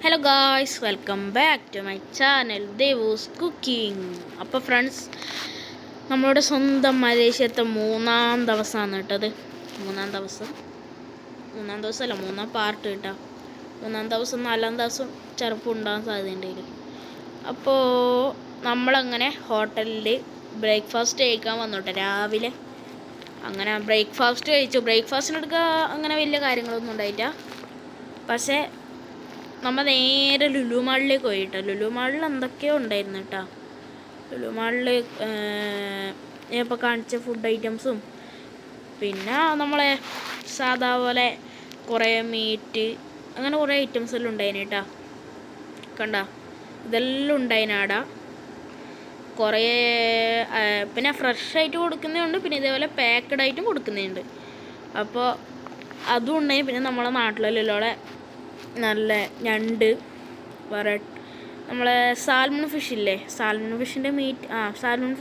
Hello guys, welcome back to my channel Devoos cooking. അപ്പോൾ friends, നമ്മളുടെ സ്വന്തം മലേഷ്യത്തെ മൂന്നാം ദിവസമാണ് കേട്ടത്. മൂന്നാം ദിവസമല്ല, മൂന്നാം പാർട്ട് കേട്ടോ. മൂന്നാം ദിവസം നാലാം ദിവസം ചിലപ്പോൾ ഉണ്ടാകാൻ സാധ്യതയുണ്ട്. അപ്പോൾ നമ്മളങ്ങനെ ഹോട്ടലിൽ ബ്രേക്ക്ഫാസ്റ്റ് കഴിക്കാൻ വന്നോട്ടെ രാവിലെ. അങ്ങനെ ബ്രേക്ക്ഫാസ്റ്റ് കഴിച്ചു. ബ്രേക്ക്ഫാസ്റ്റിനെടുക്കുക അങ്ങനെ വലിയ കാര്യങ്ങളൊന്നും ഉണ്ടായില്ല. പക്ഷേ നമ്മൾ നേരെ ലുലു മാളിലേക്ക് പോയി കേട്ടോ. ലുലു മാളിൽ എന്തൊക്കെയോ ഉണ്ടായിരുന്നു കേട്ടോ. ലുലു മാളിൽ ഞാൻ ഇപ്പോൾ കാണിച്ച ഫുഡ് ഐറ്റംസും പിന്നെ നമ്മളെ സാധാ പോലെ കുറേ മീറ്റ് അങ്ങനെ കുറേ ഐറ്റംസ് എല്ലാം ഉണ്ടായിന് കേട്ടോ. കണ്ട, ഇതെല്ലാം ഉണ്ടായിന് ആടെ. കുറേ പിന്നെ ഫ്രഷായിട്ട് കൊടുക്കുന്നുണ്ട്, പിന്നെ ഇതേപോലെ പാക്കഡ് ആയിട്ടും കൊടുക്കുന്നുണ്ട്. അപ്പോൾ അതും ഉണ്ടായി. പിന്നെ നമ്മളെ നാട്ടിലുള്ള നല്ല ഞണ്ട് നമ്മളെ സാൽമൺ ഫിഷില്ലേ, സാൽമൺ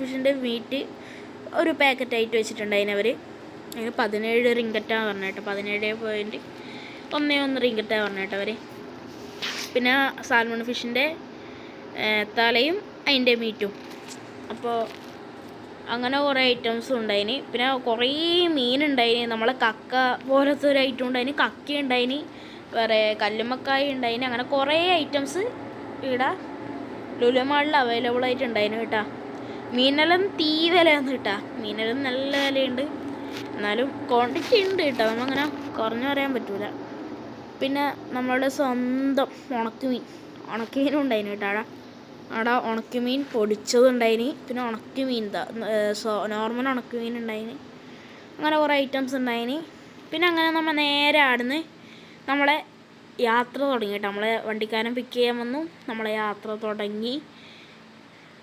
ഫിഷിൻ്റെ മീറ്റ് ഒരു പാക്കറ്റായിട്ട് വെച്ചിട്ടുണ്ടായിന് അവർ. അതിന് 17 റിങ്കറ്റാണ് പറഞ്ഞിട്ട്, 17.11 റിങ്കറ്റാണ് പറഞ്ഞിട്ട് അവർ. പിന്നെ സാൽമൺ ഫിഷിൻ്റെ തലയും അതിൻ്റെ മീറ്റും. അപ്പോൾ അങ്ങനെ കുറേ ഐറ്റംസും ഉണ്ടായിന്. പിന്നെ കുറേ മീനുണ്ടായിന്. നമ്മളെ കക്ക പോലത്തെ ഒരു ഐറ്റം ഉണ്ടായിന്, കക്ക ഉണ്ടായിന്, വേറെ കല്ലുമ്മക്കായ ഉണ്ടായിന്. അങ്ങനെ കുറേ ഐറ്റംസ് ഇവിടെ ലുലു മാളിൽ അവൈലബിൾ ആയിട്ട് ഉണ്ടായിന് കേട്ടോ. മീനെല്ലാം തീ വിലയാണ് കേട്ടോ. മീനെല്ലാം നല്ല വിലയുണ്ട്, എന്നാലും ക്വാണ്ടിറ്റി ഉണ്ട് കേട്ടോ. നമ്മളങ്ങനെ കുറഞ്ഞു പറയാൻ പറ്റൂല. പിന്നെ നമ്മളുടെ സ്വന്തം ഉണക്കമീനും ഉണ്ടായിന് കേട്ടോ. അവിടെ ഉണക്കമീൻ പൊടിച്ചതുണ്ടായിന്, പിന്നെ ഉണക്കമീൻ നോർമൽ ഉണക്കമീൻ ഉണ്ടായിന്. അങ്ങനെ കുറേ ഐറ്റംസ് ഉണ്ടായിന്. പിന്നെ അങ്ങനെ നമ്മൾ നേരെ ആടുന്ന് നമ്മളെ യാത്ര തുടങ്ങി കേട്ടോ. നമ്മളെ വണ്ടിക്കാരൻ പിക്ക് ചെയ്യാൻ വന്നു, നമ്മളെ യാത്ര തുടങ്ങി.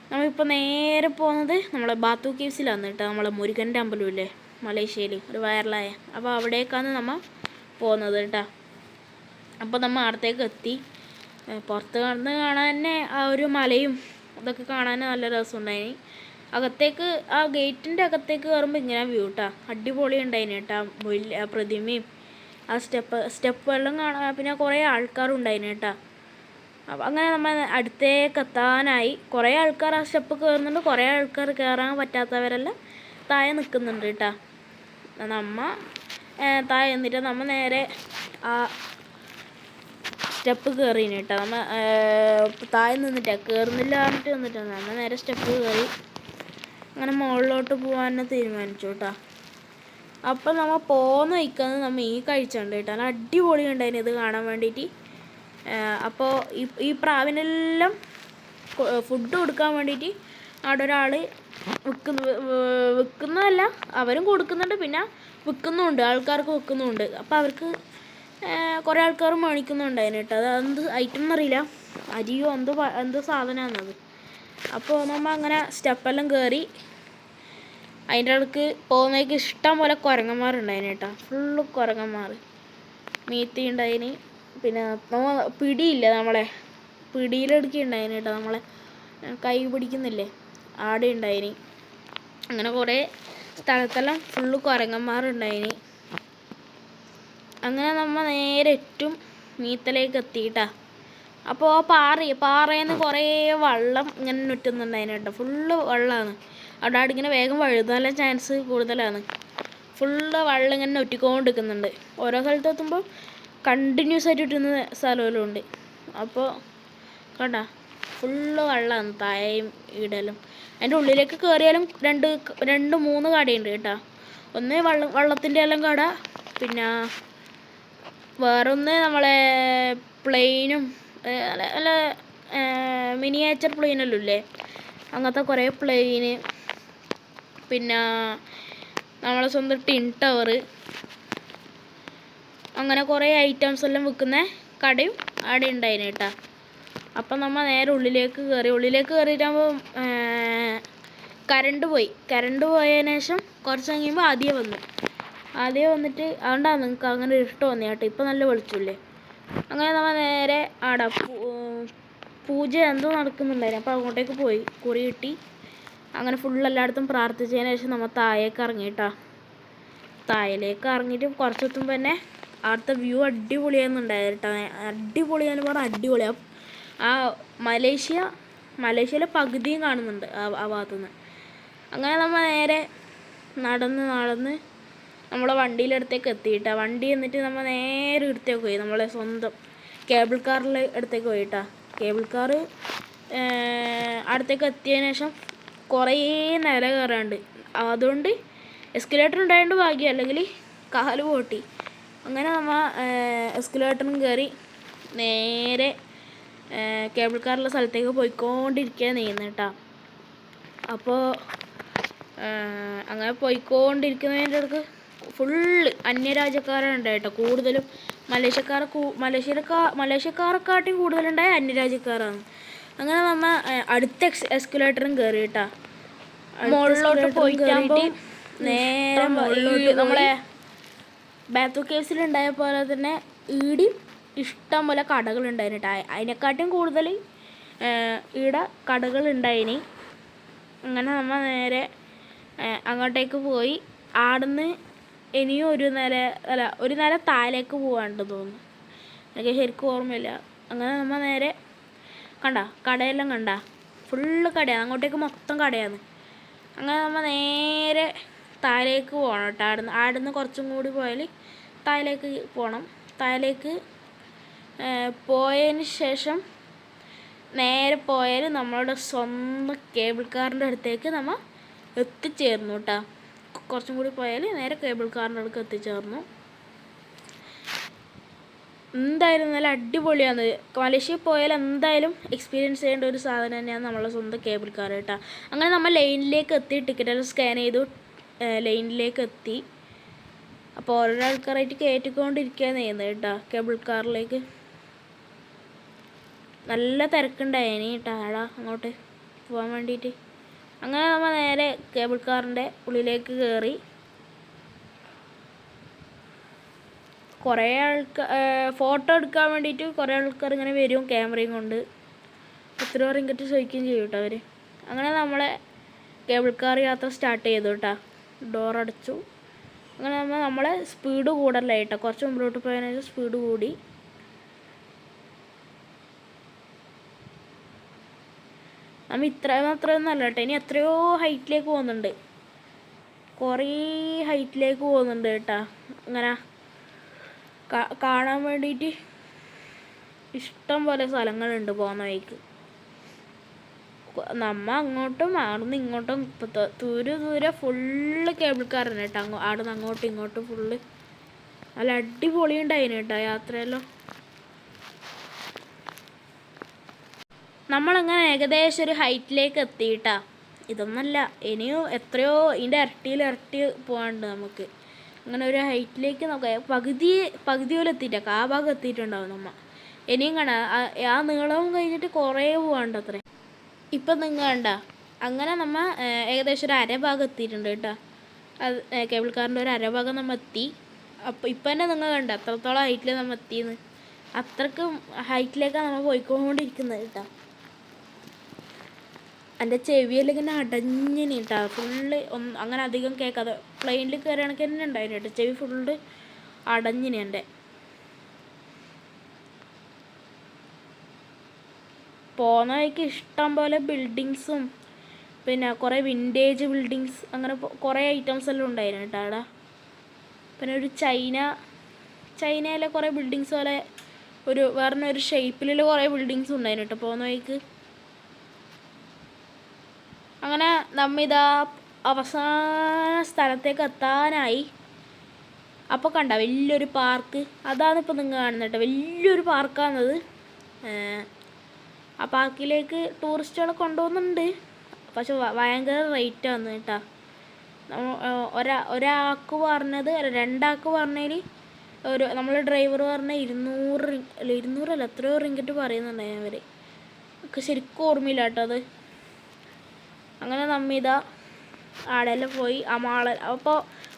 നമ്മളിപ്പോൾ നേരെ പോകുന്നത് നമ്മളെ ബാത്തു കേവ്സിലാണ് കേട്ടോ. നമ്മളെ മുരുകൻ്റെ അമ്പലമില്ലേ മലേഷ്യയിൽ, ഒരു വൈറലായ. അപ്പോൾ അവിടേക്കാണ് നമ്മൾ പോകുന്നത് കേട്ടോ. അപ്പോൾ നമ്മൾ അവിടത്തേക്ക് എത്തി. പുറത്ത് കടന്ന് കാണാൻ തന്നെ ആ ഒരു മലയും അതൊക്കെ കാണാൻ നല്ല രസമുണ്ടായിന്. അകത്തേക്ക് ആ ഗേറ്റിൻ്റെ അകത്തേക്ക് കയറുമ്പോൾ ഇങ്ങനെ വ്യൂ കേട്ടോ. അടിപൊളി ഉണ്ടായിന് കേട്ടോ. വലിയ പ്രതിമയും ആ സ്റ്റെപ്പെല്ലാം കാണാൻ. പിന്നെ കുറേ ആൾക്കാരുണ്ടായിന് കേട്ടോ. അപ്പം അങ്ങനെ നമ്മൾ അടുത്തേക്ക് എത്താനായി. കുറേ ആൾക്കാർ ആ സ്റ്റെപ്പ് കയറുന്നുണ്ട്, കുറേ ആൾക്കാർ കയറാൻ പറ്റാത്തവരെല്ലാം താഴെ നിൽക്കുന്നുണ്ട് കേട്ടോ. നമ്മൾ താഴെ എന്നിട്ട് നമ്മൾ നേരെ ആ സ്റ്റെപ്പ് കയറിന് കേട്ടോ. നമ്മൾ താഴെ നിന്നിട്ടാണ് കയറുന്നില്ല പറഞ്ഞിട്ട് നിന്നിട്ടാണ് നമ്മൾ നേരെ സ്റ്റെപ്പ് കയറി. അങ്ങനെ മുകളിലോട്ട് പോകാൻ തീരുമാനിച്ചു കേട്ടോ. അപ്പം നമ്മൾ പോകുന്ന വയ്ക്കാന്ന് നമ്മൾ ഈ കഴിച്ചുണ്ട് കേട്ടോ. നല്ല അടിപൊളി ഉണ്ടായിരുന്നു ഇത് കാണാൻ വേണ്ടിയിട്ട്. അപ്പോൾ ഈ പ്രാവിനെല്ലാം ഫുഡ് കൊടുക്കാൻ വേണ്ടിയിട്ട് അവിടെ ഒരാൾ വിൽക്കുന്നതല്ല, അവരും കൊടുക്കുന്നുണ്ട്, പിന്നെ വിൽക്കുന്നുമുണ്ട്, ആൾക്കാർക്ക് വിൽക്കുന്നുമുണ്ട്. അപ്പോൾ അവർക്ക് കുറേ ആൾക്കാർ മേടിക്കുന്നുണ്ടായിരുന്നു കേട്ടോ. അത് എന്ത് ഐറ്റം എന്നറിയില്ല, അരിയോ എന്തോ സാധനമാണത്. അപ്പോൾ നമ്മൾ അങ്ങനെ സ്റ്റെപ്പെല്ലാം കയറി. അതിൻ്റെ ഇടയ്ക്ക് പോകുന്നേക്ക് ഇഷ്ടം പോലെ കുരങ്ങന്മാരുണ്ടായിന് കേട്ടോ. ഫുള്ള് കുരങ്ങന്മാർ, മീത്തി ഉണ്ടായിന്. പിന്നെ പിടിയില്ല, നമ്മളെ പിടിയിലെടുക്കുന്നുണ്ടായിന് കേട്ടോ. നമ്മളെ കൈ പിടിക്കുന്നില്ലേ, ആടെ ഉണ്ടായിന്. അങ്ങനെ കുറേ സ്ഥലത്തെല്ലാം ഫുള്ള് കുരങ്ങന്മാരുണ്ടായിന്. അങ്ങനെ നമ്മൾ നേരെ ഏറ്റവും മീത്തലേക്ക് എത്തിയിട്ടാ. അപ്പോൾ ആ പാറയിൽ നിന്ന് കുറേ വെള്ളം ഇങ്ങനെ നുറ്റുന്നുണ്ടായിന് കേട്ടോ. ഫുള്ള് വെള്ളമാണ് അവിടെ. ഇങ്ങനെ വേഗം വഴുതാനുള്ള ചാൻസ് കൂടുതലാണ്. ഫുള്ള് വെള്ളം ഇങ്ങനെ ഒറ്റിക്കൊണ്ടിരിക്കുന്നുണ്ട്. ഓരോ സ്ഥലത്തെത്തുമ്പോൾ കണ്ടിന്യൂസ് ആയിട്ട് ഇട്ടുന്ന സ്ഥലമെല്ലാം ഉണ്ട്. അപ്പോൾ കണ്ട, ഫുള്ള് വെള്ളമാണ് താഴെയും ഇടലും. അതിൻ്റെ ഉള്ളിലേക്ക് കയറിയാലും രണ്ട് മൂന്ന് കടയുണ്ട് കേട്ടോ. ഒന്ന് വെള്ളത്തിൻ്റെ എല്ലാം കട, പിന്നെ വേറൊന്ന് നമ്മളെ പ്ലെയിനും അല്ല മിനിയേച്ചർ പ്ലെയിനെല്ലാം ഇല്ലേ, അങ്ങനത്തെ കുറേ പ്ലെയിന്, പിന്നെ നമ്മളെ സ്വന്തം ടിൻ ടവർ, അങ്ങനെ കുറേ ഐറ്റംസ് എല്ലാം വിൽക്കുന്ന കടയും അവിടെ ഉണ്ടായിന് കേട്ടോ. അപ്പം നമ്മൾ നേരെ ഉള്ളിലേക്ക് കയറിയിട്ടാകുമ്പോൾ കറണ്ട് പോയതിന് ശേഷം കുറച്ച് കഴിയുമ്പോൾ ആദ്യം വന്നിട്ട് അതുകൊണ്ടാണ് നിങ്ങൾക്ക് അങ്ങനെ ഇഷ്ടം തോന്നി കേട്ടോ. ഇപ്പം നല്ല വെളിച്ചമില്ലേ. അങ്ങനെ നമ്മൾ നേരെ ആടെ പൂജ എന്തോ നടക്കുന്നുണ്ടായിരുന്നു. അപ്പോൾ അങ്ങോട്ടേക്ക് പോയി, കുറി കിട്ടി. അങ്ങനെ ഫുള്ള് എല്ലായിടത്തും പ്രാർത്ഥിച്ചതിന് ശേഷം നമ്മൾ താഴേക്ക് ഇറങ്ങി കേട്ടോ. താഴേക്ക് ഇറങ്ങിയിട്ട് കുറച്ചെത്തുമ്പോൾ തന്നെ അവിടുത്തെ വ്യൂ അടിപൊളിയാണെന്നുണ്ടായിരുന്നു കേട്ടോ. അടിപൊളിയാന്ന് പറഞ്ഞാൽ അടിപൊളിയാണ്. ആ മലേഷ്യയിലെ പകുതിയും കാണുന്നുണ്ട് ആ ഭാഗത്തുനിന്ന്. അങ്ങനെ നമ്മൾ നേരെ നടന്ന് നമ്മളെ വണ്ടിയുടെ അടുത്തേക്ക് എത്തിയിട്ടാ. വണ്ടി എന്നിട്ട് നമ്മൾ നേരെ അടുത്തേക്ക് പോയി, നമ്മളെ സ്വന്തം കേബിൾ കാറിൽ അടുത്തേക്ക് പോയിട്ടാ. കേബിൾ കാറ് അടുത്തേക്ക് എത്തിയതിന് ശേഷം കുറേ നില കയറാണ്ട്, അതുകൊണ്ട് എസ്കലേറ്റർ ഉണ്ടായതുകൊണ്ട് ഭാഗ്യം, അല്ലെങ്കിൽ കാല് പൊട്ടി. അങ്ങനെ നമ്മൾ എസ്കലേറ്ററും കയറി നേരെ കേബിൾ കാറുള്ള സ്ഥലത്തേക്ക് പോയിക്കൊണ്ടിരിക്കുകയാണ് ചെയ്യുന്നത് കേട്ടോ. അപ്പോൾ അങ്ങനെ പോയിക്കൊണ്ടിരിക്കുന്നതിൻ്റെ ഇടയ്ക്ക് ഫുള്ള് അന്യരാജ്യക്കാരുണ്ട് കേട്ടോ. കൂടുതലും മലേഷ്യക്കാരെക്കാട്ടും കൂടുതലുണ്ടായ അന്യരാജ്യക്കാരാണ്. അങ്ങനെ നമ്മൾ അടുത്ത എസ്കലേറ്ററും കയറി കേട്ടോ. മുകളിലോട്ട് പോയിട്ട് നേരെ നമ്മളെ ബാത്തു കേവ്സിലുണ്ടായ പോലെ തന്നെ ഈടി ഇഷ്ടം പോലെ കടകളുണ്ടായിരുന്നു കേട്ടോ. അതിനെക്കാട്ടും കൂടുതൽ ഈടെ കടകളുണ്ടായിനി. അങ്ങനെ നമ്മൾ നേരെ അങ്ങോട്ടേക്ക് പോയി. ആടുന്ന് ഇനിയും ഒരു നില താഴേക്ക് പോകാണ്ട് തോന്നുന്നു, എനിക്ക് ശരിക്കും ഓർമ്മയില്ല. അങ്ങനെ നമ്മൾ നേരെ കടയെല്ലാം ഫുള്ള് കടയാണ്, അങ്ങോട്ടേക്ക് മൊത്തം കടയാണ്. അങ്ങനെ നമ്മൾ നേരെ താഴേക്ക് പോകണം കേട്ടോ. ആടുന്ന് കുറച്ചും കൂടി പോയാൽ താഴേക്ക് പോകണം. താഴേക്ക് പോയതിന് ശേഷം നേരെ പോയാൽ നമ്മളുടെ സ്വന്തം കേബിൾ കാറിൻ്റെ അടുത്തേക്ക് നമ്മൾ എത്തിച്ചേർന്നു കേട്ടോ. കുറച്ചും കൂടി പോയാൽ നേരെ കേബിൾ കാറിൻ്റെ അടുക്ക് എത്തിച്ചേർന്നു. എന്തായാലും നല്ല അടിപൊളിയാണ്. മലേഷ്യയിൽ പോയാൽ എന്തായാലും എക്സ്പീരിയൻസ് ചെയ്യേണ്ട ഒരു സാധനം തന്നെയാണ് നമ്മളെ സ്വന്തം കേബിൾ കാർ കേട്ടോ. അങ്ങനെ നമ്മൾ ലൈനിലേക്ക് എത്തി, ടിക്കറ്റെല്ലാം സ്കാൻ ചെയ്തു ലൈനിലേക്ക് എത്തി. അപ്പോൾ ഓരോ ആൾക്കാരായിട്ട് കയറ്റിക്കൊണ്ടിരിക്കുകയാണ് ചെയ്യുന്നത് കേട്ടോ കേബിൾ കാറിലേക്ക്. നല്ല തിരക്കുണ്ടായേനി കേട്ടോ അങ്ങോട്ട് പോകാൻ വേണ്ടിയിട്ട്. അങ്ങനെ നമ്മൾ നേരെ കേബിൾ കാറിൻ്റെ ഉള്ളിലേക്ക് കയറി. കുറേ ഫോട്ടോ എടുക്കാൻ വേണ്ടിയിട്ട് കുറേ ആൾക്കാർ ഇങ്ങനെ വരും ക്യാമറയും കൊണ്ട്. എത്ര റിങ്കറ്റ് ചോദിക്കുകയും ചെയ്യും കേട്ടോ അവർ. അങ്ങനെ നമ്മളെ കേബിൾ കാർ യാത്ര സ്റ്റാർട്ട് ചെയ്തു കേട്ടോ. ഡോർ അടച്ചു. അങ്ങനെ നമ്മളെ സ്പീഡ് കൂടല്ല കേട്ടോ. കുറച്ച് മുമ്പിലോട്ട് പോയതിനു സ്പീഡ് കൂടി. നമ്മൾ അത്രയൊന്നും അല്ല കേട്ടോ. ഇനി എത്രയോ ഹൈറ്റിലേക്ക് പോകുന്നുണ്ട്, കുറേ ഹൈറ്റിലേക്ക് പോകുന്നുണ്ട് കേട്ടോ. അങ്ങനെ കാണാൻ വേണ്ടിയിട്ട് ഇഷ്ടം പോലെ സ്ഥലങ്ങളുണ്ട് പോകുന്ന വഴിക്ക്. നമ്മൾ അങ്ങോട്ടും അവിടുന്ന് ഇങ്ങോട്ടും ദൂരെ ഫുള്ള് കേബിൾ കാറാണ് കേട്ടോ. അവിടുന്ന് അങ്ങോട്ടും ഇങ്ങോട്ടും ഫുള്ള് നല്ല അടിപൊളി ഉണ്ടായിന് കേട്ടോ യാത്രയെല്ലാം. നമ്മളങ്ങനെ ഏകദേശം ഒരു ഹൈറ്റിലേക്ക് എത്തിയിട്ടാ. ഇതൊന്നല്ല, ഇനിയും എത്രയോ ഇതിൻ്റെ ഇരട്ടി പോകാനുണ്ട് നമുക്ക്. അങ്ങനെ ഒരു ഹൈറ്റിലേക്ക് നോക്കാം. പകുതി പോലെ എത്തിയിട്ടൊക്കെ ആ ഭാഗം എത്തിയിട്ടുണ്ടാവും നമ്മൾ. ഇനിയും കാണാം ആ നീളവും കഴിഞ്ഞിട്ട് കുറേ പോകാണ്ട് അത്രേ. ഇപ്പം നിങ്ങൾ അങ്ങനെ നമ്മൾ ഏകദേശം ഒരു അരഭാഗം എത്തിയിട്ടുണ്ട് കേട്ടോ. അത് കേബിൾ കാറിൻ്റെ ഒരു അരഭാഗം നമ്മൾ എത്തി. അപ്പോൾ ഇപ്പം തന്നെ നിങ്ങൾ അത്രത്തോളം ഹൈറ്റിൽ നമ്മൾ എത്തിയെന്ന്. അത്രക്കും ഹൈറ്റിലേക്കാണ് നമ്മൾ പോയിക്കൊണ്ടിരിക്കുന്നത് കേട്ടോ. എൻ്റെ ചെവിയെല്ലാം ഇങ്ങനെ അടഞ്ഞിന് കേട്ടോ. ഫുള്ള് അങ്ങനെ അധികം കേൾക്കാതെ പ്ലെയിനിൽ കയറിയാണെങ്കിൽ തന്നെ ഉണ്ടായിരുന്നു കേട്ടോ. ചെവി ഫുള്ള് അടഞ്ഞിന് എൻ്റെ. പോകുന്ന വഴിക്ക് ഇഷ്ടം പോലെ ബിൽഡിങ്സും പിന്നെ കുറേ വിൻറ്റേജ് ബിൽഡിങ്സ് അങ്ങനെ കുറേ ഐറ്റംസ് എല്ലാം ഉണ്ടായിരുന്നു കേട്ടോ അവിടെ. പിന്നെ ഒരു ചൈനയിലെ കുറേ ബിൽഡിങ്സ് പോലെ വേറൊരു ഷേപ്പിലുള്ള കുറേ ബിൽഡിങ്സ് ഉണ്ടായിരുന്നു കേട്ടോ പോകുന്ന വഴിക്ക്. അങ്ങനെ നമ്മിതാ അവസാന സ്ഥലത്തേക്ക് എത്താനായി. അപ്പോൾ വലിയൊരു പാർക്ക്, അതാണ് ഇപ്പോൾ നിങ്ങൾ കാണുന്നത് കേട്ടോ. വലിയൊരു പാർക്കാണത്. ആ പാർക്കിലേക്ക് ടൂറിസ്റ്റുകളെ കൊണ്ടുപോകുന്നുണ്ട്. പക്ഷെ ഭയങ്കര റേറ്റാണ് കേട്ടോ. ഒരാൾക്ക് പറഞ്ഞത് രണ്ടാൾക്ക് പറഞ്ഞതിൽ നമ്മൾ ഡ്രൈവർ പറഞ്ഞ 200 എത്രയോ റിങ്കറ്റ് പറയുന്നുണ്ടായി അവർ. ഒക്കെ ശരിക്കും ഓർമ്മയില്ല കേട്ടോ അത്. അങ്ങനെ നമ്മിതാ ആടെല്ലാം പോയി. ആ മാള് അപ്പോൾ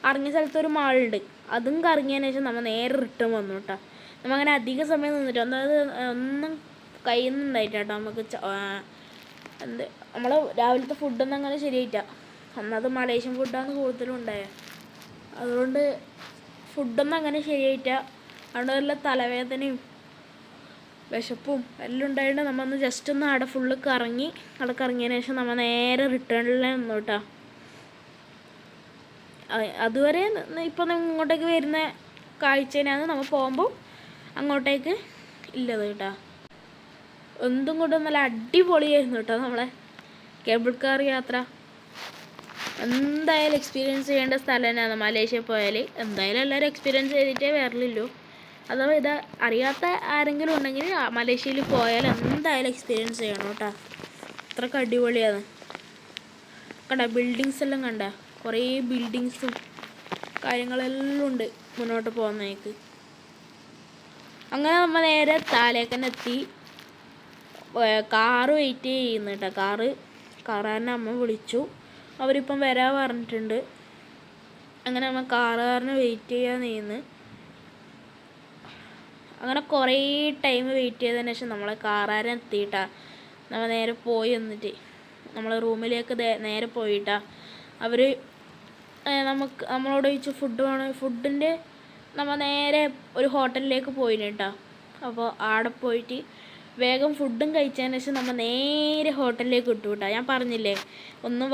ഇറങ്ങിയ സ്ഥലത്തൊരു മാളുണ്ട്, അതും കറങ്ങിയതിന് ശേഷം നമ്മൾ നേരെ റിട്ടേൺ വന്നു കേട്ടോ. നമ്മങ്ങനെ അധിക സമയം നിന്നിട്ട് ഒന്നും കയ്യിൽ നിന്നുണ്ടായിട്ടാ കേട്ടോ. നമുക്ക് നമ്മൾ രാവിലത്തെ ഫുഡൊന്നും അങ്ങനെ ശരിയായിട്ടാ. അന്നത് മലേഷ്യൻ ഫുഡാണ് കൂടുതലും ഉണ്ടായത്. അതുകൊണ്ട് ഫുഡൊന്നും അങ്ങനെ ശരിയായിട്ടാ. അവിടെ വല്ല തലവേദനയും വിശപ്പും എല്ലാം ഉണ്ടായിട്ട് നമ്മൾ ഒന്ന് ജസ്റ്റ് ഒന്ന് അവിടെ ഫുള്ള് കറങ്ങി അവിടെ കറങ്ങിയതിന് ശേഷം നമ്മൾ നേരെ റിട്ടേണിൽ നിന്നു കേട്ടോ. അതുവരെ ഇപ്പം ഇങ്ങോട്ടേക്ക് വരുന്ന കാഴ്ചേനാണ് നമ്മൾ പോകുമ്പോൾ അങ്ങോട്ടേക്ക് ഇല്ലത് കേട്ടോ. എന്തും കൊണ്ടും നല്ല അടിപൊളിയായിരുന്നു കേട്ടോ നമ്മളെ കേബിൾ കാർ യാത്ര. എന്തായാലും എക്സ്പീരിയൻസ് ചെയ്യേണ്ട സ്ഥലം തന്നെയാണ്. മലേഷ്യ പോയാൽ എന്തായാലും എല്ലാവരും എക്സ്പീരിയൻസ് ചെയ്തിട്ടേ വരലില്ലൂ. അഥവാ ഇത് അറിയാത്ത ആരെങ്കിലും ഉണ്ടെങ്കിൽ മലേഷ്യയിൽ പോയാൽ എന്തായാലും എക്സ്പീരിയൻസ് ചെയ്യണം കേട്ടോ. അത്രയ്ക്ക് അടിപൊളിയാണ്. കണ്ട ബിൽഡിങ്സ് എല്ലാം കണ്ട, കുറേ ബിൽഡിങ്സും കാര്യങ്ങളെല്ലാം ഉണ്ട് മുന്നോട്ട് പോകുന്നേക്ക്. അങ്ങനെ നമ്മൾ നേരെ താലേക്കന്നെ എത്തി. കാറ് വെയിറ്റ് ചെയ്യുന്നു കേട്ടോ. കാറുകാരനെ അമ്മ വിളിച്ചു, അവരിപ്പം വരാൻ പറഞ്ഞിട്ടുണ്ട്. അങ്ങനെ നമ്മൾ കാറുകാരനെ വെയിറ്റ് ചെയ്യാൻ നീന്ന്. അങ്ങനെ കുറേ ടൈം വെയിറ്റ് ചെയ്തതിന് ശേഷം നമ്മളെ കാറുകാരൻ എത്തിയിട്ടാ. നമ്മൾ നേരെ പോയി എന്നിട്ട് നമ്മൾ റൂമിലേക്ക് നേരെ പോയിട്ടാ. അവർ നമ്മളോട് ചോദിച്ചു ഫുഡ് വേണം. ഫുഡിൻ്റെ നമ്മൾ നേരെ ഒരു ഹോട്ടലിലേക്ക് പോയിന് കേട്ടോ. അപ്പോൾ അവിടെ പോയിട്ട് വേഗം ഫുഡും കഴിച്ചതിന് ശേഷം നമ്മൾ നേരെ ഹോട്ടലിലേക്ക് ഇട്ടു കേട്ടോ. ഞാൻ പറഞ്ഞില്ലേ ഒന്നും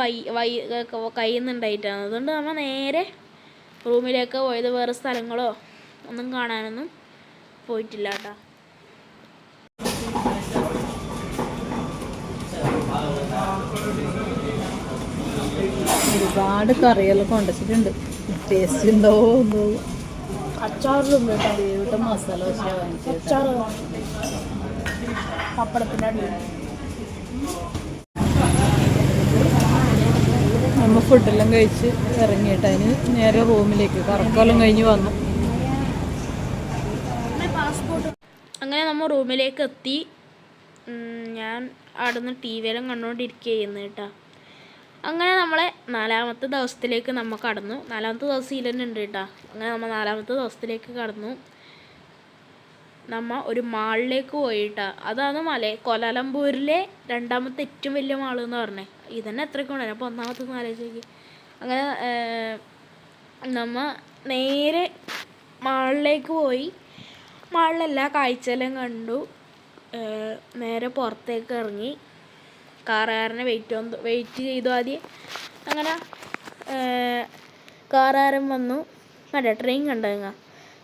കഴിയുന്നുണ്ടായിട്ടാണ്. അതുകൊണ്ട് നമ്മൾ നേരെ റൂമിലേക്ക് പോയത്. വേറെ സ്ഥലങ്ങളോ ഒന്നും കാണാനൊന്നും പോയിട്ടില്ല കേട്ടോ. ഒരുപാട് കറികളൊക്കെ കൊണ്ടുവച്ചിട്ടുണ്ട്. ടേസ്റ്റ് ഉണ്ടോ എന്തോ. അച്ചാറിലും മസാല ദോശ വാങ്ങിച്ചു. അച്ചാറ് പപ്പടത്തിൻ്റെ അടി. നമ്മൾ ഫുഡെല്ലാം കഴിച്ച് ഇറങ്ങിയിട്ട് അതിന് നേരെ റൂമിലേക്ക് കറക്കമെല്ലാം കഴിഞ്ഞ് വന്നു. അങ്ങനെ നമ്മൾ റൂമിലേക്ക് എത്തി. ഞാൻ അവിടെ നിന്ന് ടി വിയെല്ലാം കണ്ടുകൊണ്ടിരിക്കുകയായിരുന്നു കേട്ടോ. അങ്ങനെ നമ്മളെ 4ാമത്തെ ദിവസത്തിലേക്ക് നമ്മൾ കടന്നു. 4ാമത്തെ ദിവസം ഇല്ലെന്നുണ്ട് കേട്ടോ. അങ്ങനെ നമ്മൾ 4ാമത്തെ ദിവസത്തിലേക്ക് കടന്നു. നമ്മൾ ഒരു മാളിലേക്ക് പോയിട്ടാ. അതാണ് കോലാലംപൂരിലെ 2ാമത്തെ ഏറ്റവും വലിയ മാൾ എന്ന് പറഞ്ഞത്. ഇതന്നെ എത്രയൊക്കെ ഉണ്ടായിരുന്നു. അപ്പോൾ 1ാമത്തെ ആലോചിച്ച്. അങ്ങനെ നമ്മൾ നേരെ മാളിലേക്ക് പോയി. മാളിലെല്ലാ കാഴ്ചയെല്ലാം കണ്ടു. നേരെ പുറത്തേക്ക് ഇറങ്ങി. കാറുകാരനെ വെയിറ്റ് ചെയ്തു ആദ്യം. അങ്ങനെ കാറുകാരൻ വന്നു. ട്രെയിൻ കണ്ടങ്ങ.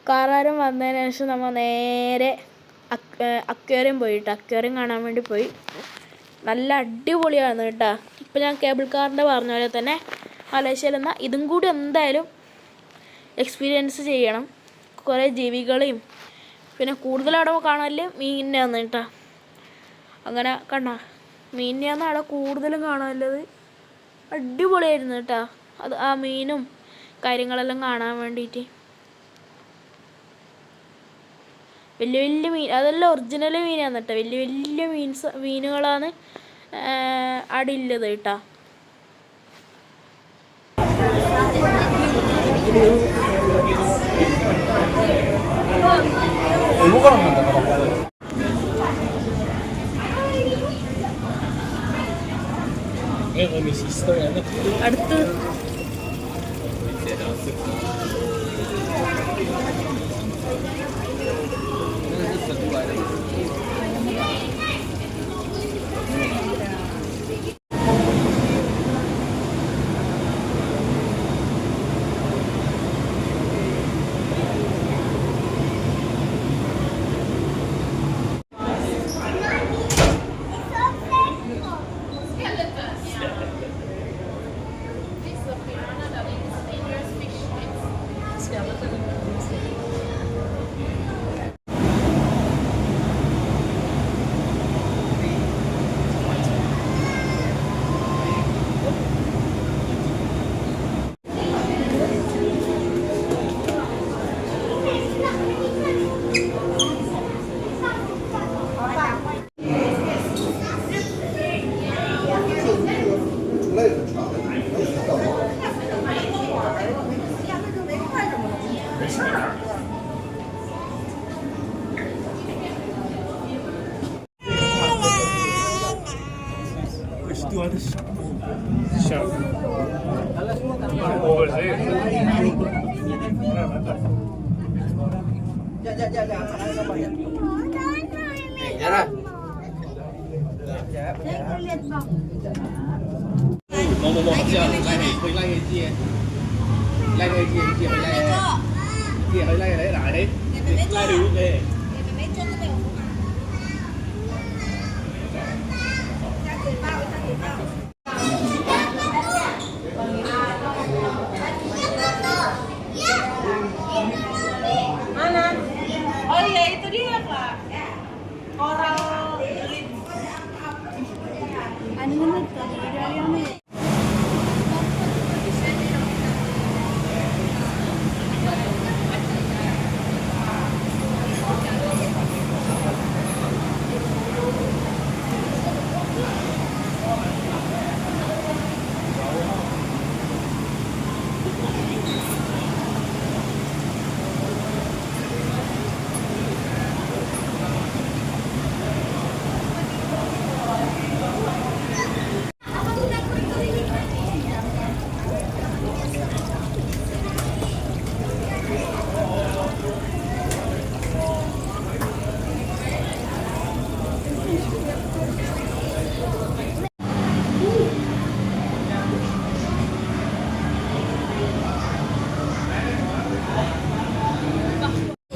കാറുകാരൻ വന്നതിന് ശേഷം നമ്മൾ നേരെ അക്വേറിയം പോയിട്ട് അക്വേറിയം കാണാൻ വേണ്ടി പോയി. നല്ല അടിപൊളിയാണ് കേട്ടോ. ഇപ്പം ഞാൻ കേബിൾ കാറിൻ്റെ പറഞ്ഞ പോലെ തന്നെ മലേഷ്യയിൽ എന്നാൽ ഇതും കൂടി എന്തായാലും എക്സ്പീരിയൻസ് ചെയ്യണം. കുറേ ജീവികളെയും പിന്നെ കൂടുതലവിടെ കാണാനില്ല മീനിനെയാണ് കേട്ടോ. അങ്ങനെ കണ്ട മീനിനെയാണ് അവിടെ കൂടുതലും കാണാനുള്ളത്. അടിപൊളിയായിരുന്നു കേട്ടോ. ആ മീനും കാര്യങ്ങളെല്ലാം കാണാൻ വേണ്ടിയിട്ട്. വലിയ വലിയ മീൻ, അതെല്ലാം ഒറിജിനൽ മീനാണ് കേട്ടോ. വലിയ വലിയ മീനുകളാണ് അവിടെ ഉള്ളത് കേട്ടോ. അടുത്ത് Du hattest Schau. Oh,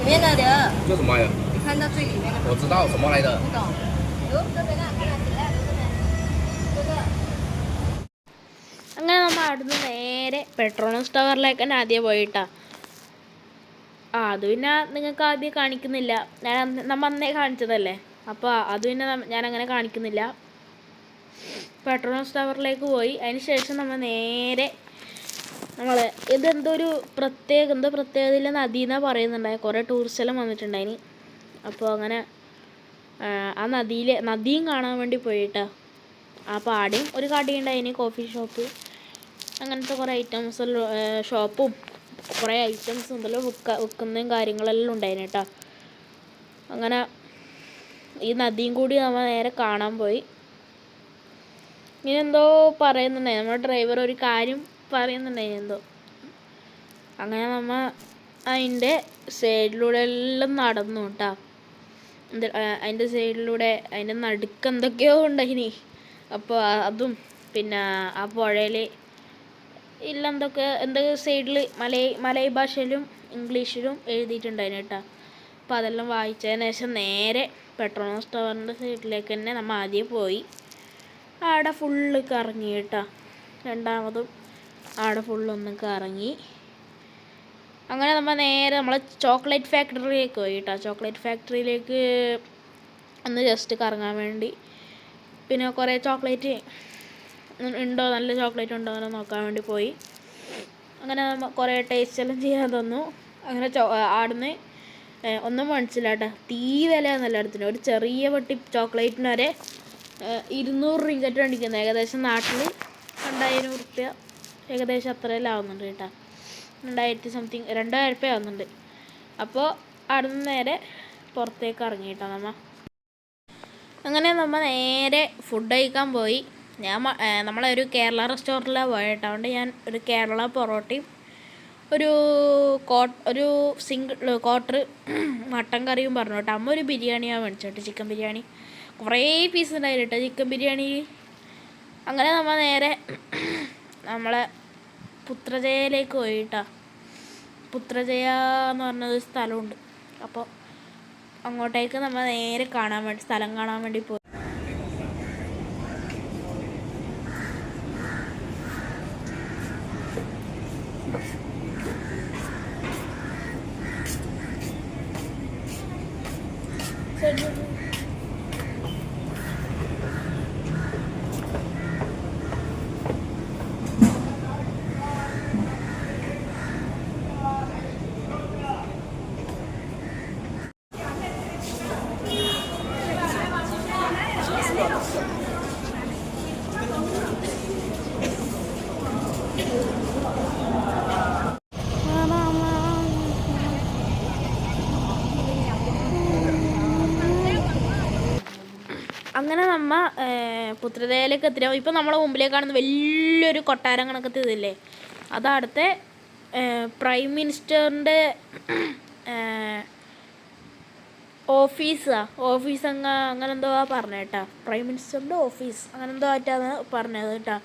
里面的的，这什么玩意儿？你看到最里面的我知道什么来的。不懂。哟，这边看看起来，这个。 അങ്ങനെ നമ്മൾ അവിടുന്ന് നേരെ പെട്രോണസ് ടവറിലേക്ക് തന്നെ ആദ്യം പോയിട്ടാ. അത് പിന്നെ നിങ്ങൾക്ക് ആദ്യം കാണിക്കുന്നില്ല, നമ്മൾ അന്നേ കാണിച്ചതല്ലേ, അപ്പോൾ അത് പിന്നെ ഞാനങ്ങനെ കാണിക്കുന്നില്ല. പെട്രോണസ് ടവറിലേക്ക് പോയി. അതിന് ശേഷം നമ്മൾ നേരെ ഇതെന്തോ ഒരു പ്രത്യേകതയിൽ നദീന്നാണ് പറയുന്നുണ്ടായി. കുറേ ടൂറിസ്റ്റെല്ലാം വന്നിട്ടുണ്ടായിന്. അപ്പോൾ അങ്ങനെ ആ നദിയും കാണാൻ വേണ്ടി പോയിട്ടാ. അപ്പോൾ ആടെയും ഒരു കടയുണ്ടായിന്, കോഫി ഷോപ്പ്, അങ്ങനത്തെ കുറേ ഐറ്റംസ് ഷോപ്പും കുറേ ഐറ്റംസ് ഉണ്ടല്ലോ വിൽക്കുന്നതും കാര്യങ്ങളെല്ലാം ഉണ്ടായിന് കേട്ടോ. അങ്ങനെ ഈ നദിയും കൂടി നമ്മൾ നേരെ കാണാൻ പോയി. ഇങ്ങനെ എന്തോ പറയുന്നുണ്ടായി നമ്മുടെ ഡ്രൈവർ, ഒരു കാര്യം പറയുന്നുണ്ടായി എന്തോ. അങ്ങനെ നമ്മൾ അതിൻ്റെ സൈഡിലൂടെ എല്ലാം നടന്നു കേട്ടോ. അതിൻ്റെ സൈഡിലൂടെ അതിൻ്റെ നടുക്ക് എന്തൊക്കെയോ ഉണ്ടായിനി. അപ്പോൾ അതും പിന്നെ ആ പുഴയിൽ ഇല്ല എന്തൊക്കെ സൈഡിൽ മലയാള ഭാഷയിലും ഇംഗ്ലീഷിലും എഴുതിയിട്ടുണ്ടായിരുന്നു കേട്ടോ. അപ്പോൾ അതെല്ലാം വായിച്ചതിന് ശേഷം നേരെ പെട്രോണസ് ടവറിൻ്റെ സൈഡിലേക്ക് തന്നെ നമ്മൾ ആദ്യം പോയി. ആടെ ഫുള്ള് കറങ്ങി കേട്ടോ. രണ്ടാമതും ആടെ ഫുള്ളൊന്നും കറങ്ങി. അങ്ങനെ നമ്മൾ നേരെ ചോക്ലേറ്റ് ഫാക്ടറിയിലേക്ക് പോയി കേട്ടോ. ചോക്ലേറ്റ് ഫാക്ടറിയിലേക്ക് ഒന്ന് ജസ്റ്റ് കറങ്ങാൻ വേണ്ടി, പിന്നെ കുറേ ചോക്ലേറ്റ് ഉണ്ടോ, നല്ല ചോക്ലേറ്റ് ഉണ്ടോ എന്ന് നോക്കാൻ വേണ്ടി പോയി. അങ്ങനെ കുറേ ടേസ്റ്റ് എല്ലാം ചെയ്യാൻ തന്നു. അങ്ങനെ ആടുന്ന് ഒന്നും മനസ്സില്ല കേട്ടോ. തീ വിലയാണെന്നല്ല അടുത്തിന്. ഒരു ചെറിയ പെട്ടി ചോക്ലേറ്റിന് വരെ 200 റിങ്കറ്റ് മേടിക്കുന്നത്. ഏകദേശം നാട്ടിൽ 2000 റുപ്യ ഏകദേശം അത്രയെല്ലാം ആവുന്നുണ്ട് കേട്ടോ. 2000 സംതിങ് 2000 റുപ്യ ആവുന്നുണ്ട്. അപ്പോൾ അവിടുന്ന് നേരെ പുറത്തേക്ക് ഇറങ്ങി കേട്ടോ നമ്മൾ. അങ്ങനെ നമ്മൾ നേരെ ഫുഡ് കഴിക്കാൻ പോയി. നമ്മളൊരു കേരള റെസ്റ്റോറൻറ്റിലാണ് പോയത്. അതുകൊണ്ട് ഞാൻ ഒരു കേരള പൊറോട്ടയും ഒരു സിംഗിൾ ക്വാർട്ടർ മട്ടൻ കറിയും പറഞ്ഞു കേട്ടോ. അമ്മ ഒരു ബിരിയാണിയാണ് മേടിച്ചോട്ടെ, ചിക്കൻ ബിരിയാണി. കുറേ പീസ് ഉണ്ടായിരുന്നു കേട്ടോ ചിക്കൻ ബിരിയാണി. അങ്ങനെ നമ്മൾ നേരെ നമ്മളെ പുത്രജയയിലേക്ക് പോയി കേട്ടോ. പുത്രജയ എന്ന് പറഞ്ഞൊരു സ്ഥലമുണ്ട്. അപ്പോൾ അങ്ങോട്ടേക്ക് നമ്മൾ നേരെ സ്ഥലം കാണാൻ വേണ്ടി പോയി. അങ്ങനെ നമ്മ പുത്രതയിലേക്ക് എത്തിയാൽ ഇപ്പം നമ്മളെ മുമ്പിലേക്ക് കാണുന്ന വലിയൊരു കൊട്ടാരം കണക്കത്തെ ഇതില്ലേ, അതവിടുത്തെ പ്രൈം മിനിസ്റ്ററിൻ്റെ ഓഫീസ് അങ്ങനെ എന്തോ പറഞ്ഞേട്ടാ, പ്രൈം മിനിസ്റ്ററിൻ്റെ ഓഫീസ് അങ്ങനെ എന്തോ ആയിട്ടാണ് പറഞ്ഞത് കേട്ടാ.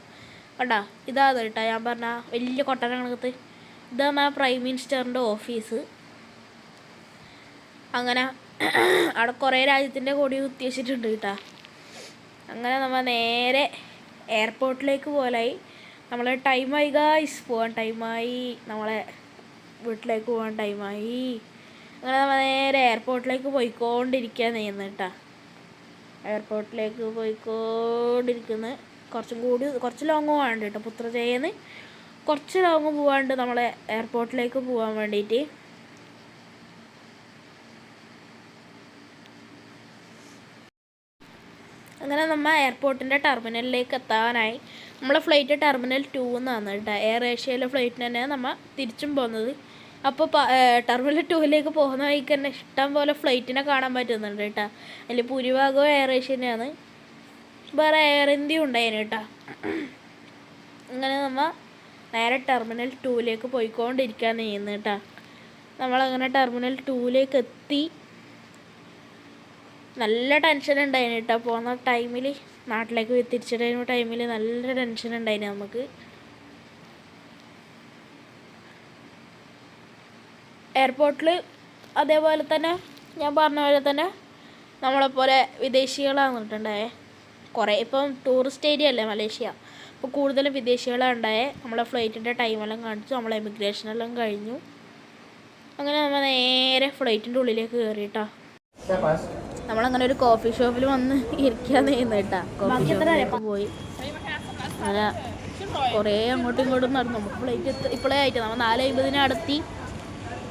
കണ്ടാ ഇതാണ് കേട്ടാ ഞാൻ പറഞ്ഞ വലിയ കൊട്ടാര കണക്കത്ത്, ഇതാണ് ആ പ്രൈം മിനിസ്റ്ററിൻ്റെ ഓഫീസ്. അങ്ങനെ അവിടെ കുറേ രാജ്യത്തിൻ്റെ കൊടി കുത്തി വെച്ചിട്ടുണ്ട് കേട്ടാ. അങ്ങനെ നമ്മൾ നേരെ എയർപോർട്ടിലേക്ക് പോലായി. നമ്മളെ ടൈമായി ഗായ്സ്, പോകാൻ ടൈമായി, നമ്മളെ വീട്ടിലേക്ക് പോകാൻ ടൈമായി. അങ്ങനെ നമ്മൾ നേരെ എയർപോർട്ടിലേക്ക് പോയിക്കൊണ്ടിരിക്കാൻ ചെയ്യുന്നത് കേട്ടാ. എയർപോർട്ടിലേക്ക് പോയിക്കൊണ്ടിരിക്കുന്നു. കുറച്ച് ലോങ് പോകാണ്ട് കേട്ടോ. പുത്രജയെന്ന് കുറച്ച് ലോങ് പോകാണ്ട് നമ്മളെ എയർപോർട്ടിലേക്ക് പോകാൻ വേണ്ടിയിട്ട്. അങ്ങനെ നമ്മൾ എയർപോർട്ടിൻ്റെ ടെർമിനലിലേക്ക് എത്താനായി. നമ്മളെ ഫ്ലൈറ്റ് ടെർമിനൽ 2 എന്നാണ് കേട്ടോ. എയർ ഏഷ്യയിലെ ഫ്ലൈറ്റിന് തന്നെ നമ്മൾ തിരിച്ചും പോകുന്നത്. അപ്പോൾ ടെർമിനൽ 2ലേക്ക് പോകുന്ന വഴിക്ക് തന്നെ ഇഷ്ടം പോലെ ഫ്ലൈറ്റിനെ കാണാൻ പറ്റുന്നുണ്ട് കേട്ടോ. അതിൽ ഭൂരിഭാഗവും എയർ ഏഷ്യനെയാണ്, വേറെ എയർ ഇന്ത്യ ഉണ്ടായിരുന്നു കേട്ടോ. അങ്ങനെ നമ്മൾ നേരെ ടെർമിനൽ 2ലേക്ക് പോയിക്കൊണ്ടിരിക്കാൻ ചെയ്യുന്നത് കേട്ടോ. നമ്മളങ്ങനെ ടെർമിനൽ 2ലേക്ക് എത്തി. നല്ല ടെൻഷൻ ഉണ്ടായിരുന്നു കേട്ടോ പോകുന്ന ടൈമിൽ. നാട്ടിലേക്ക് തിരിച്ചിടുന്ന ടൈമിൽ നല്ല ടെൻഷൻ ഉണ്ടായിരുന്നു നമുക്ക്. എയർപോർട്ടിൽ അതേപോലെ തന്നെ ഞാൻ പറഞ്ഞ പോലെ തന്നെ നമ്മളെപ്പോലെ വിദേശികളാണ് വന്നിട്ടുണ്ടായേ. കുറേ ഇപ്പം ടൂറിസ്റ്റ് ഏരിയ അല്ലേ മലേഷ്യ, അപ്പോൾ കൂടുതലും വിദേശികളാണ് ഉണ്ടായേ. നമ്മളെ ഫ്ലൈറ്റിൻ്റെ ടൈമെല്ലാം കാണിച്ചു, നമ്മളെ എമിഗ്രേഷനെല്ലാം കഴിഞ്ഞു. അങ്ങനെ നമ്മൾ നേരെ ഫ്ലൈറ്റിൻ്റെ ഉള്ളിലേക്ക് കയറിയിട്ടാ. നമ്മളങ്ങനെ ഒരു കോഫി ഷോപ്പിൽ വന്ന് ഇരിക്കാന്ന് ചെയ്യുന്നത് കേട്ടാ. കോഫി ഷോപ്പിലേക്ക് പോയി അങ്ങനെ കുറേ അങ്ങോട്ടും ഇങ്ങോട്ടും നടന്നു. നമുക്ക് ഫ്ലൈറ്റ് ഇപ്പോഴേ ആയിട്ട് നമ്മൾ 4:50 അടുത്തി.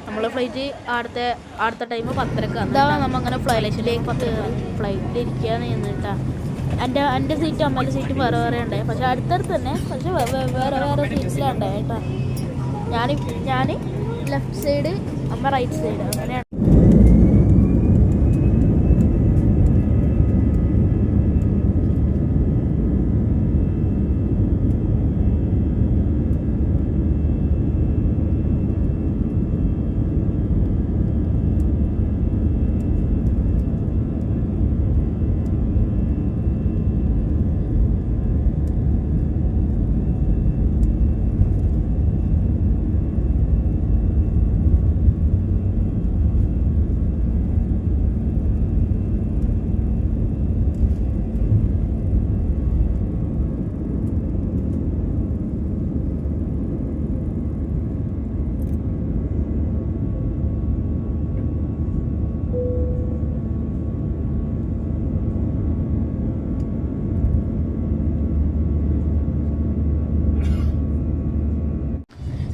നമ്മൾ ഫ്ലൈറ്റ് അടുത്ത ടൈം 10:00. അതാണ് നമ്മൾ അങ്ങനെ ഫ്ലൈറ്റിലേക്ക് ഫ്ലൈറ്റിൽ ഇരിക്കുകയാണ് ചെയ്യുന്നത് കേട്ടാ. എൻ്റെ സീറ്റും അമ്മയുടെ സീറ്റും വേറെ വേറെ ഉണ്ടായി, പക്ഷെ അടുത്തടുത്ത് തന്നെ, പക്ഷെ വേറെ വേറെ സീറ്റ്സിലാണ് ഉണ്ടായി കേട്ടോ. ഞാൻ ലെഫ്റ്റ് സൈഡ്, അമ്മ റൈറ്റ് സൈഡ്, അങ്ങനെയാണ്.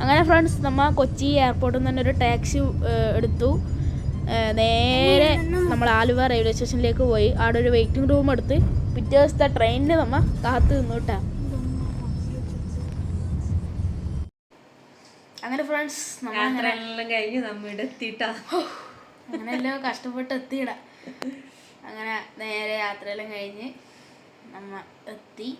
അങ്ങനെ ഫ്രണ്ട്സ്, നമ്മൾ കൊച്ചി എയർപോർട്ടിൽ നിന്ന് തന്നെ ഒരു ടാക്സി എടുത്തു. നേരെ നമ്മൾ ആലുവ റെയിൽവേ സ്റ്റേഷനിലേക്ക് പോയി. അവിടെ ഒരു വെയിറ്റിംഗ് റൂം എടുത്ത് പിറ്റേ ദിവസത്തെ ട്രെയിനിന് നമ്മൾ കാത്തു നിന്നു കേട്ടാ. അങ്ങനെ ഫ്രണ്ട്സ്, അങ്ങനെയെല്ലാം കഷ്ടപ്പെട്ട് എത്തിയിട. അങ്ങനെ നേരെ യാത്രയെല്ലാം കഴിഞ്ഞ് നമ്മ എത്തി.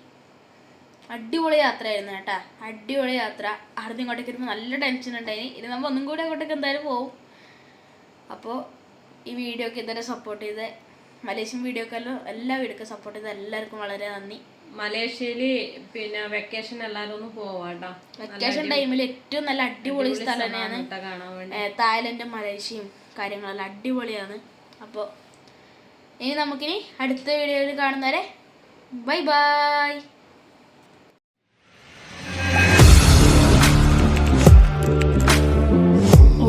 അടിപൊളി യാത്രയായിരുന്നു കേട്ടാ, അടിപൊളി യാത്ര. ആദ്യം ഇങ്ങോട്ടേക്ക് വരുമ്പോൾ നല്ല ടെൻഷൻ ഉണ്ടായിന്. ഇനി നമ്മൾ ഒന്നും കൂടി അങ്ങോട്ടേക്ക് എന്തായാലും പോവും. അപ്പോൾ ഈ വീഡിയോക്ക് ഇതുവരെ സപ്പോർട്ട് ചെയ്ത്, മലേഷ്യൻ വീഡിയോക്കെല്ലാം എല്ലാ വീഡിയോക്കും സപ്പോർട്ട് ചെയ്ത് എല്ലാവർക്കും വളരെ നന്ദി. മലേഷ്യയിൽ പിന്നെ വെക്കേഷൻ എല്ലാവരും ഒന്ന് പോവാട്ടോ. വെക്കേഷൻ ടൈമിൽ ഏറ്റവും നല്ല അടിപൊളി സ്ഥലം തന്നെയാണ് തായ്ലൻഡും മലേഷ്യയും കാര്യങ്ങളെല്ലാം അടിപൊളിയാണ്. അപ്പോൾ ഇനി നമുക്കിനി അടുത്ത വീഡിയോയിൽ കാണുന്നവരെ ബൈ ബൈ.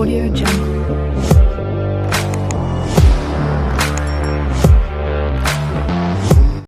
Audio Jungle.